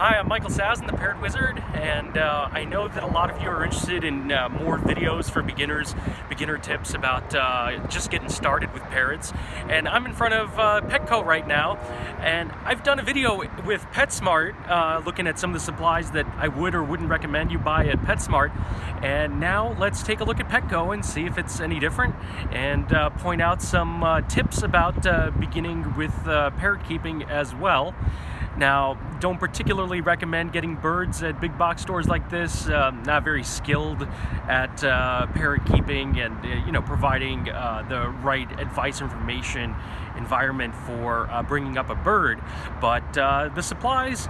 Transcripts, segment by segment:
Hi, I'm Michael Sazin, the Parrot Wizard, and I know that a lot of you are interested in more videos for beginners, beginner tips about just getting started with parrots. And I'm in front of Petco right now, and I've done a video with PetSmart looking at some of the supplies that I would or wouldn't recommend you buy at PetSmart. And now let's take a look at Petco and see if it's any different, and point out some tips about beginning with parrot keeping as well. Now, don't particularly recommend getting birds at big box stores like this. Not very skilled at parrot keeping and providing the right advice, information, environment for bringing up a bird. But the supplies,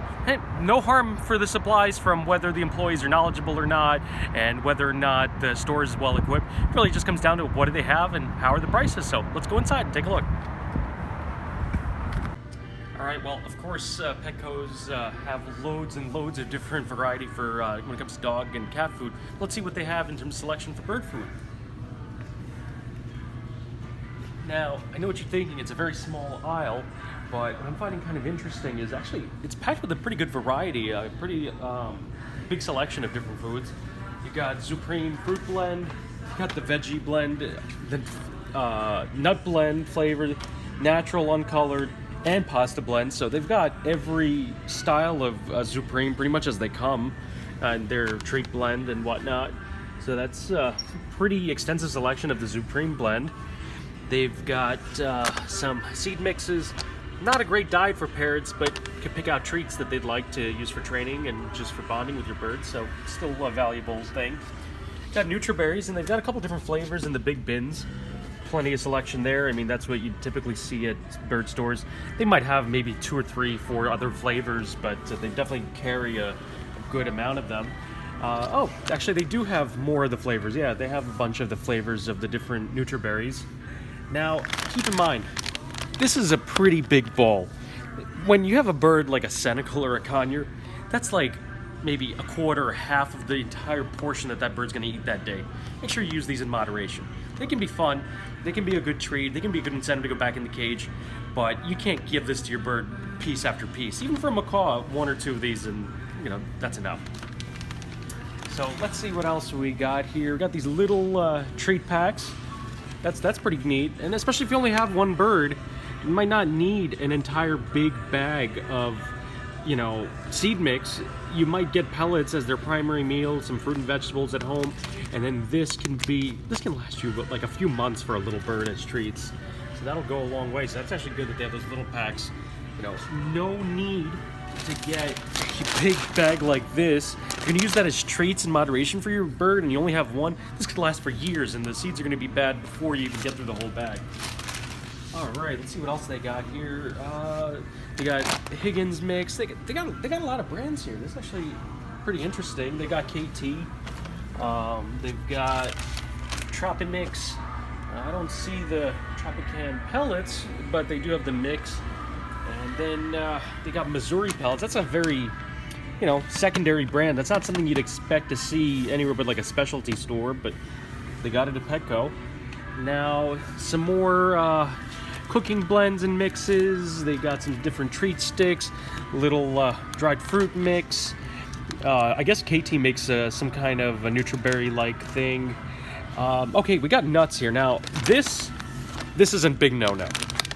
no harm for the supplies from whether the employees are knowledgeable or not, and whether or not the store is well equipped. It really just comes down to what do they have and how are the prices. So let's go inside and take a look. Alright, well, of course, Petco's have loads and loads of different variety for when it comes to dog and cat food. Let's see what they have in terms of selection for bird food. Now, I know what you're thinking, it's a very small aisle, but what I'm finding kind of interesting is actually it's packed with a pretty good variety, a pretty big selection of different foods. You got Supreme Fruit Blend, you got the Veggie Blend, the Nut Blend flavor, Natural Uncolored, and Pasta Blend. So they've got every style of Supreme pretty much as they come, and their Treat Blend and whatnot. So that's a pretty extensive selection of the Supreme Blend. They've got some seed mixes. Not a great diet for parrots, but you can pick out treats that they'd like to use for training and just for bonding with your birds, so still a valuable thing. Got Nutriberries, and they've got a couple different flavors in the big bins. Plenty of selection there. I mean, that's what you typically see at bird stores. They might have maybe 2 or 3, 4 other flavors, but they definitely carry a good amount of them. Oh, actually, they do have more of the flavors. Yeah, they have a bunch of the flavors of the different Nutriberries. Now, keep in mind, this is a pretty big bowl. When you have a bird like a Senecal or a Conure, that's like maybe a quarter or half of the entire portion that bird's going to eat that day. Make sure you use these in moderation. They can be fun, they can be a good treat, they can be a good incentive to go back in the cage, but you can't give this to your bird piece after piece. Even for a macaw, 1 or 2 of these, and that's enough. So let's see what else we got here. We got these little treat packs. That's pretty neat, and especially if you only have one bird, you might not need an entire big bag of seed mix. You might get pellets as their primary meal, some fruit and vegetables at home, and then this can last you like a few months for a little bird as treats. So that'll go a long way. So that's actually good that they have those little packs. No need to get a big bag like this. You're gonna use that as treats in moderation for your bird, and you only have one. This could last for years, and the seeds are gonna be bad before you even get through the whole bag. All right, let's see what else they got here. They got Higgins mix. They got a lot of brands here. This is actually pretty interesting. They got KT. They've got Tropimix. I don't see the Tropican pellets, but they do have the mix. And then they got Missouri pellets. That's a very secondary brand. That's not something you'd expect to see anywhere but like a specialty store, but they got it at Petco. Now some more cooking blends and mixes. They got some different treat sticks, little dried fruit mix. I guess KT makes some kind of a Nutriberry-like thing. Okay, we got nuts here. Now, this isn't big no-no.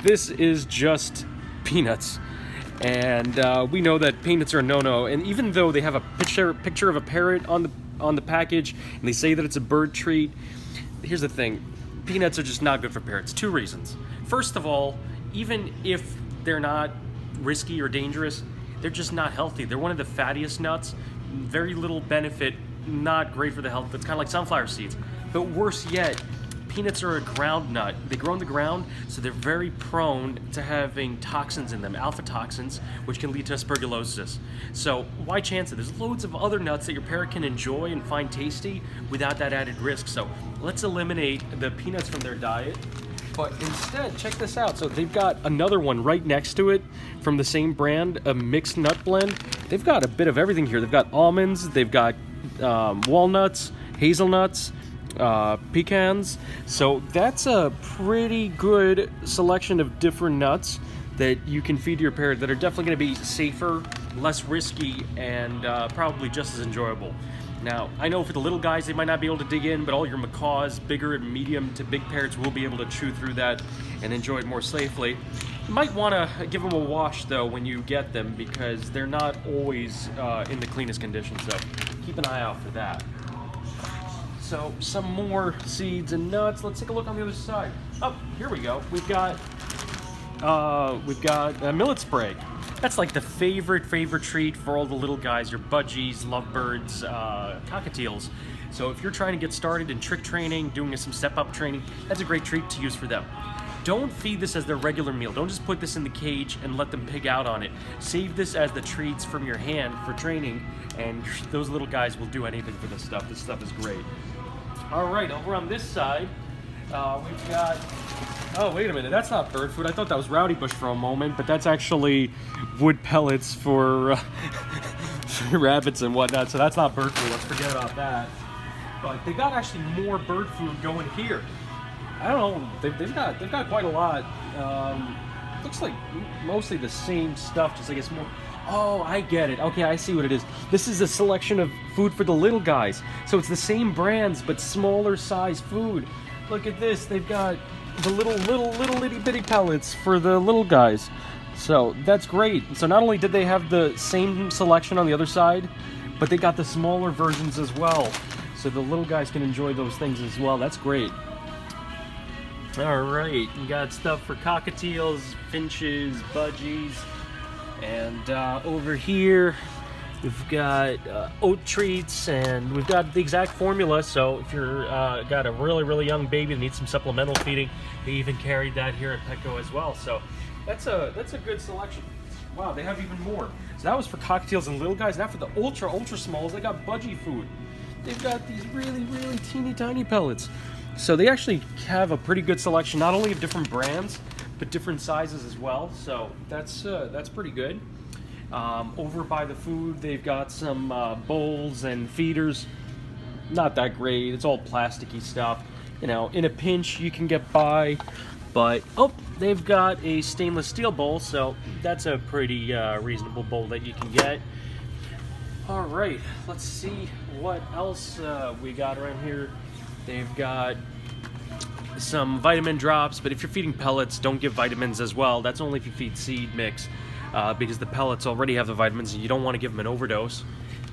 This is just peanuts. And we know that peanuts are a no-no. And even though they have a picture of a parrot on the package, and they say that it's a bird treat, here's the thing. Peanuts are just not good for parrots. 2 reasons. First of all, even if they're not risky or dangerous, they're just not healthy. They're one of the fattiest nuts. Very little benefit, not great for the health. It's kind of like sunflower seeds. But worse yet, peanuts are a ground nut. They grow in the ground, so they're very prone to having toxins in them, alpha toxins, which can lead to aspergillosis. So why chance it? There's loads of other nuts that your parrot can enjoy and find tasty without that added risk. So let's eliminate the peanuts from their diet. But instead, check this out. So they've got another one right next to it from the same brand, a mixed nut blend. They've got a bit of everything here. They've got almonds, they've got walnuts, hazelnuts, pecans. So that's a pretty good selection of different nuts that you can feed your parrot that are definitely going to be safer less risky, and probably just as enjoyable. Now, I know for the little guys, they might not be able to dig in, but all your macaws, bigger and medium to big parrots, will be able to chew through that and enjoy it more safely. You might want to give them a wash, though, when you get them, because they're not always in the cleanest condition, so keep an eye out for that. So, some more seeds and nuts. Let's take a look on the other side. Oh, here we go. We've got millet spray. That's like the favorite treat for all the little guys, your budgies, lovebirds, cockatiels. So if you're trying to get started in trick training, doing some step-up training, that's a great treat to use for them. Don't feed this as their regular meal. Don't just put this in the cage and let them pig out on it. Save this as the treats from your hand for training, and those little guys will do anything for this stuff. This stuff is great. All right, over on this side, we've got... Oh, wait a minute, that's not bird food. I thought that was rowdy bush for a moment, but that's actually wood pellets for, for rabbits and whatnot, so that's not bird food. Let's forget about that. But they got actually more bird food going here. I don't know, they've got quite a lot. Looks like mostly the same stuff, just I guess more... Oh, I get it. Okay, I see what it is. This is a selection of food for the little guys. So it's the same brands, but smaller size food. Look at this, they've got the little itty bitty pellets for the little guys. So that's great. So not only did they have the same selection on the other side, but they got the smaller versions as well. So the little guys can enjoy those things as well. That's great. All right, we got stuff for cockatiels, finches, budgies, and over here we've got oat treats, and we've got the exact formula. So if you're got a really young baby that needs some supplemental feeding, they even carried that here at Petco as well. So that's a good selection. Wow, they have even more. So that was for cockatiels and little guys. Now for the ultra smalls, they got budgie food. They've got these really teeny tiny pellets. So they actually have a pretty good selection, not only of different brands, but different sizes as well. So that's pretty good. Over by the food, they've got some bowls and feeders. Not that great. It's all plasticky stuff. You know, in a pinch, you can get by. But, oh, they've got a stainless steel bowl, so that's a pretty reasonable bowl that you can get. All right, let's see what else we got around here. They've got some vitamin drops, but if you're feeding pellets, don't give vitamins as well. That's only if you feed seed mix, because the pellets already have the vitamins and you don't want to give them an overdose.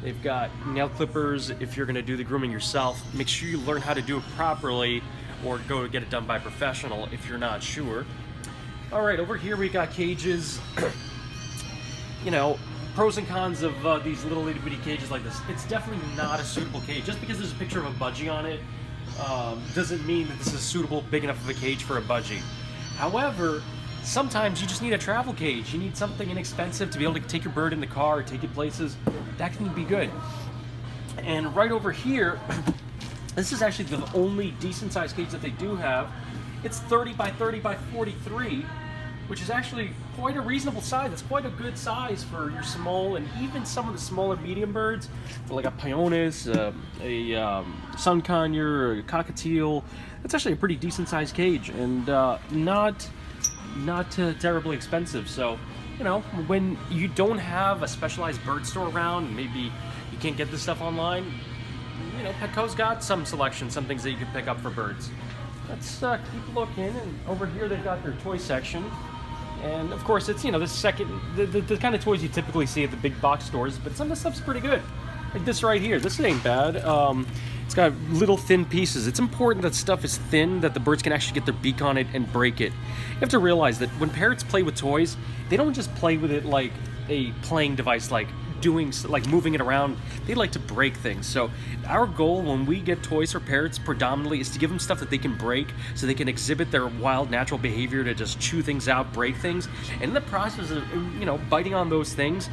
They've got nail clippers if you're going to do the grooming yourself. Make sure you learn how to do it properly, or go get it done by a professional if you're not sure. All right, over here we got cages. You know, pros and cons of these little itty bitty cages like this. It's definitely not a suitable cage. Just because there's a picture of a budgie on it doesn't mean that this is suitable, big enough of a cage for a budgie. However, sometimes you just need a travel cage. You need something inexpensive to be able to take your bird in the car or take it places. That can be good. And right over here, this is actually the only decent sized cage that they do have. It's 30 by 30 by 43, which is actually quite a reasonable size. It's quite a good size for your small and even some of the smaller medium birds, like a Pioneus, a sun conure, a cockatiel. That's actually a pretty decent sized cage, and not terribly expensive. So, you know, when you don't have a specialized bird store around, and maybe you can't get this stuff online, you know, Petco's got some selection, some things that you can pick up for birds. Let's keep looking, and over here they've got their toy section. And of course, it's, you know, the kind of toys you typically see at the big box stores, but some of the stuff's pretty good. Like this right here, this ain't bad. It's got little thin pieces. It's important that stuff is thin, that the birds can actually get their beak on it and break it. You have to realize that when parrots play with toys, they don't just play with it like a playing device, like moving it around. They like to break things. So our goal when we get toys for parrots predominantly is to give them stuff that they can break, so they can exhibit their wild natural behavior to just chew things out, break things. And in the process of, you know, biting on those things,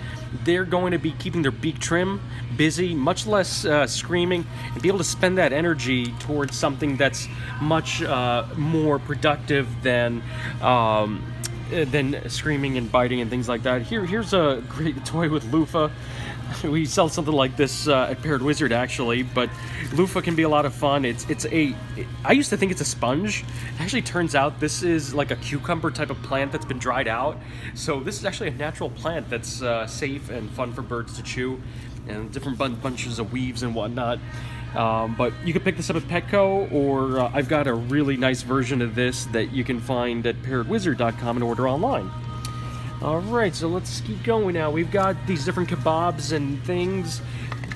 they're going to be keeping their beak trim, busy, much less screaming, and be able to spend that energy towards something that's much more productive than than screaming and biting and things like that. Here's a great toy with loofah. We sell something like this at Parrot Wizard, actually, but loofah can be a lot of fun. I used to think it's a sponge. It actually turns out this is like a cucumber type of plant that's been dried out. So this is actually a natural plant that's safe and fun for birds to chew, and different bunches of weaves and whatnot. But you can pick this up at Petco, or I've got a really nice version of this that you can find at parrotwizard.com and order online. Alright, so let's keep going now. We've got these different kebabs and things.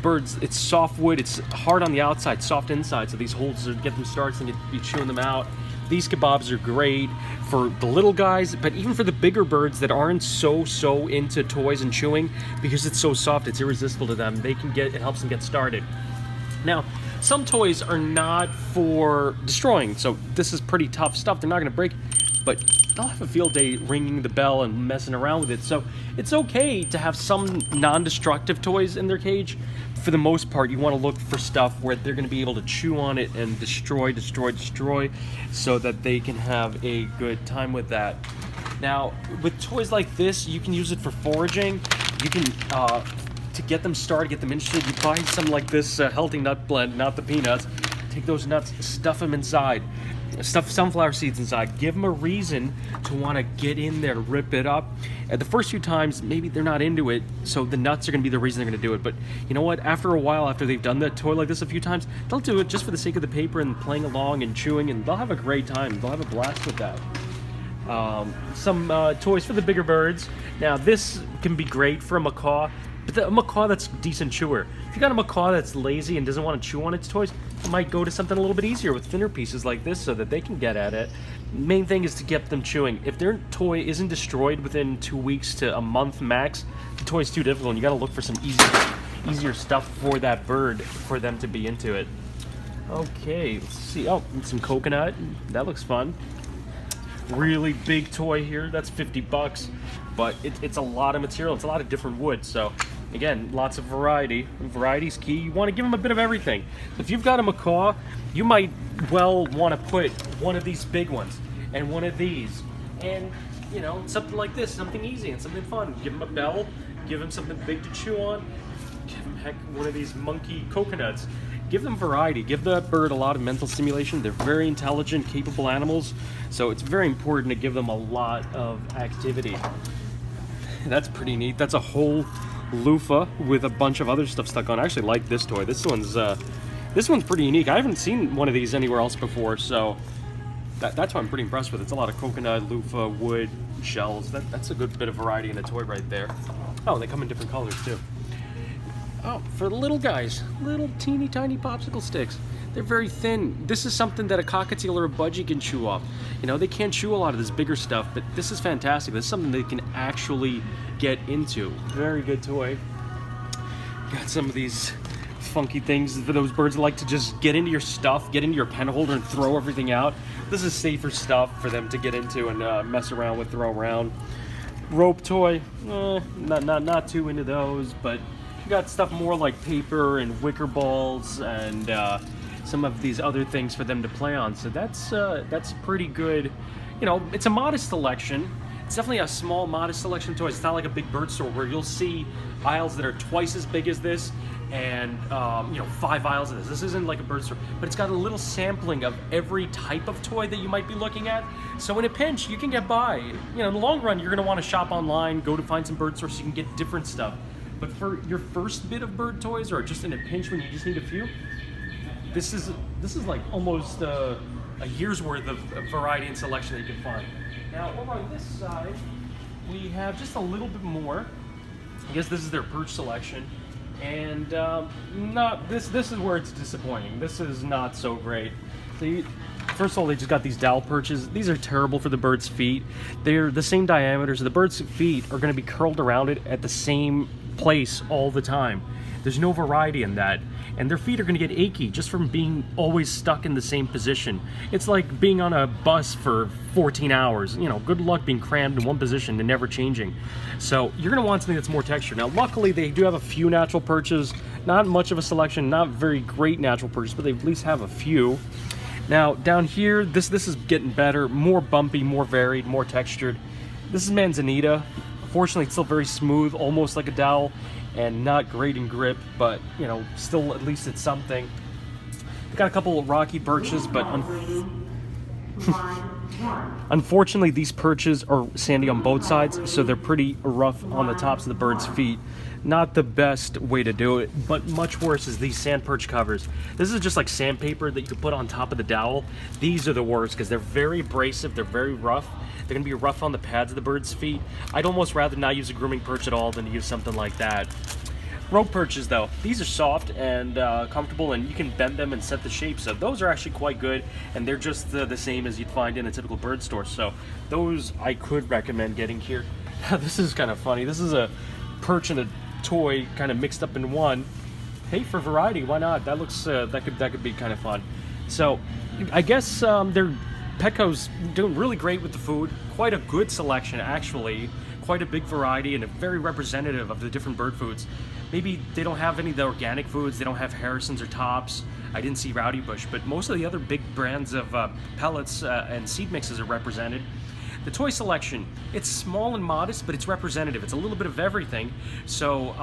Birds, it's soft wood, it's hard on the outside, soft inside, so these holes get them started and you chewing them out. These kebabs are great for the little guys, but even for the bigger birds that aren't so into toys and chewing, because it's so soft, it's irresistible to them. It helps them get started. Now, some toys are not for destroying, so this is pretty tough stuff. They're not going to break, but they'll have a field day ringing the bell and messing around with it. So it's okay to have some non-destructive toys in their cage. For the most part, you want to look for stuff where they're going to be able to chew on it and destroy, so that they can have a good time with that. Now, with toys like this, you can use it for foraging. You can, to get them started, get them interested, you buy some like this healthy nut blend, not the peanuts. Take those nuts, stuff them inside. Stuff sunflower seeds inside. Give them a reason to want to get in there, rip it up. At the first few times, maybe they're not into it, so the nuts are going to be the reason they're going to do it. But you know what? After a while, after they've done that toy like this a few times, they'll do it just for the sake of the paper and playing along and chewing, and they'll have a great time. They'll have a blast with that. Some toys for the bigger birds. Now, this can be great for a macaw, but a macaw that's a decent chewer. If you got a macaw that's lazy and doesn't want to chew on its toys, you might go to something a little bit easier with thinner pieces like this so that they can get at it. Main thing is to get them chewing. If their toy isn't destroyed within 2 weeks to a month max, the toy's too difficult, and you got to look for some easier stuff for that bird for them to be into it. Okay, let's see. Oh, and some coconut. That looks fun. Really big toy here. That's $50, but it's a lot of material. It's a lot of different wood. So again, lots of variety. Variety's key. You want to give them a bit of everything. If you've got a macaw, you might well want to put one of these big ones and one of these, and you know, something like this, something easy and something fun. Give them a bell. Give them something big to chew on. Give them one of these monkey coconuts. Give them variety. Give the bird a lot of mental stimulation. They're very intelligent, capable animals, so it's very important to give them a lot of activity. That's pretty neat. That's a whole loofah with a bunch of other stuff stuck on. I actually like this toy. This one's pretty unique. I haven't seen one of these anywhere else before, so that's why I'm pretty impressed with it. It's a lot of coconut, loofah, wood, shells. That's a good bit of variety in a toy right there. Oh, they come in different colors too. Oh, for the little guys, little teeny tiny popsicle sticks. They're very thin. This is something that a cockatiel or a budgie can chew off. You know, they can't chew a lot of this bigger stuff, but this is fantastic. This is something they can actually get into. Very good toy. Got some of these funky things for those birds that like to just get into your stuff, get into your pen holder and throw everything out. This is safer stuff for them to get into and mess around with, throw around. Rope toy, not too into those, but you got stuff more like paper and wicker balls and some of these other things for them to play on. So that's pretty good. You know, it's a modest selection. It's definitely a small, modest selection of toys. It's not like a big bird store where you'll see aisles that are twice as big as this and you know, 5 aisles of this. This isn't like a bird store, but it's got a little sampling of every type of toy that you might be looking at. So in a pinch, you can get by. You know, in the long run, you're going to want to shop online, go to find some bird stores so you can get different stuff. But for your first bit of bird toys, or just in a pinch when you just need a few, this is like almost a year's worth of variety and selection that you can find. Now over on this side, we have just a little bit more. I guess this is their perch selection, and this is where it's disappointing. This is not so great. So first of all, they just got these dowel perches. These are terrible for the bird's feet. They're the same diameter, so the bird's feet are going to be curled around it at the same place all the time. There's no variety in that, and their feet are going to get achy just from being always stuck in the same position. It's like being on a bus for 14 hours. You know, good luck being crammed in one position and never changing. So you're going to want something that's more textured. Now luckily they do have a few natural perches, not much of a selection, not very great natural perches, but they at least have a few. Now down here, this is getting better, more bumpy, more varied, more textured. This is Manzanita. Fortunately, it's still very smooth, almost like a dowel, and not great in grip, but you know, still at least it's something. Got a couple of rocky perches, but unfortunately these perches are sandy on both sides, so they're pretty rough on the tops of the bird's feet. Not the best way to do it, but much worse is these sand perch covers. This is just like sandpaper that you could put on top of the dowel. These are the worst because they're very abrasive, they're very rough. They're gonna be rough on the pads of the bird's feet. I'd almost rather not use a grooming perch at all than to use something like that. Rope perches though, these are soft and comfortable, and you can bend them and set the shape, so those are actually quite good, and they're just the same as you'd find in a typical bird store, so those I could recommend getting here. This is kind of funny. This is a perch and a toy kind of mixed up in one. Hey, for variety, why not? That looks that could be kind of fun. So I guess Petco's doing really great with the food. Quite a good selection actually. Quite a big variety and a very representative of the different bird foods. Maybe they don't have any of the organic foods, they don't have Harrison's or Tops. I didn't see Rowdy Bush, but most of the other big brands of pellets and seed mixes are represented. The toy selection, it's small and modest, but it's representative. It's a little bit of everything. So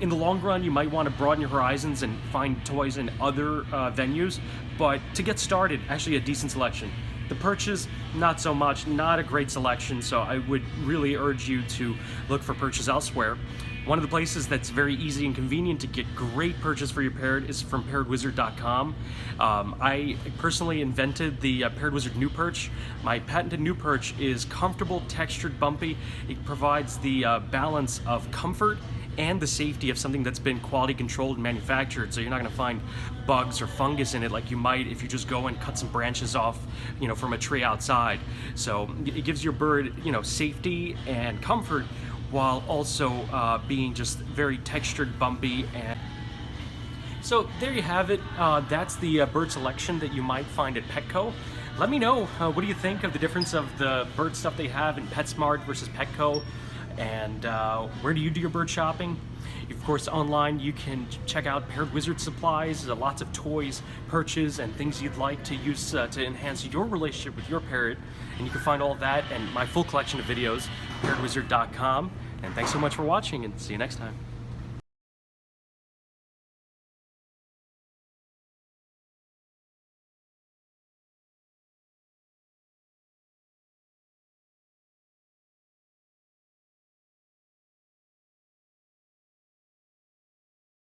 in the long run, you might want to broaden your horizons and find toys in other venues, but to get started, actually a decent selection. The perches, not so much, not a great selection, so I would really urge you to look for perches elsewhere. One of the places that's very easy and convenient to get great perches for your parrot is from parrotwizard.com. I personally invented the Parrot Wizard new perch. My patented new perch is comfortable, textured, bumpy. It provides the balance of comfort and the safety of something that's been quality controlled and manufactured, so you're not going to find bugs or fungus in it like you might if you just go and cut some branches off, you know, from a tree outside. So it gives your bird, you know, safety and comfort while also being just very textured, bumpy. And so there you have it. That's the bird selection that you might find at Petco. Let me know, what do you think of the difference of the bird stuff they have in PetSmart versus Petco? And where do you do your bird shopping? Of course, online you can check out Parrot Wizard supplies, lots of toys, perches, and things you'd like to use to enhance your relationship with your parrot. And you can find all of that and my full collection of videos, parrotwizard.com. And thanks so much for watching, and see you next time.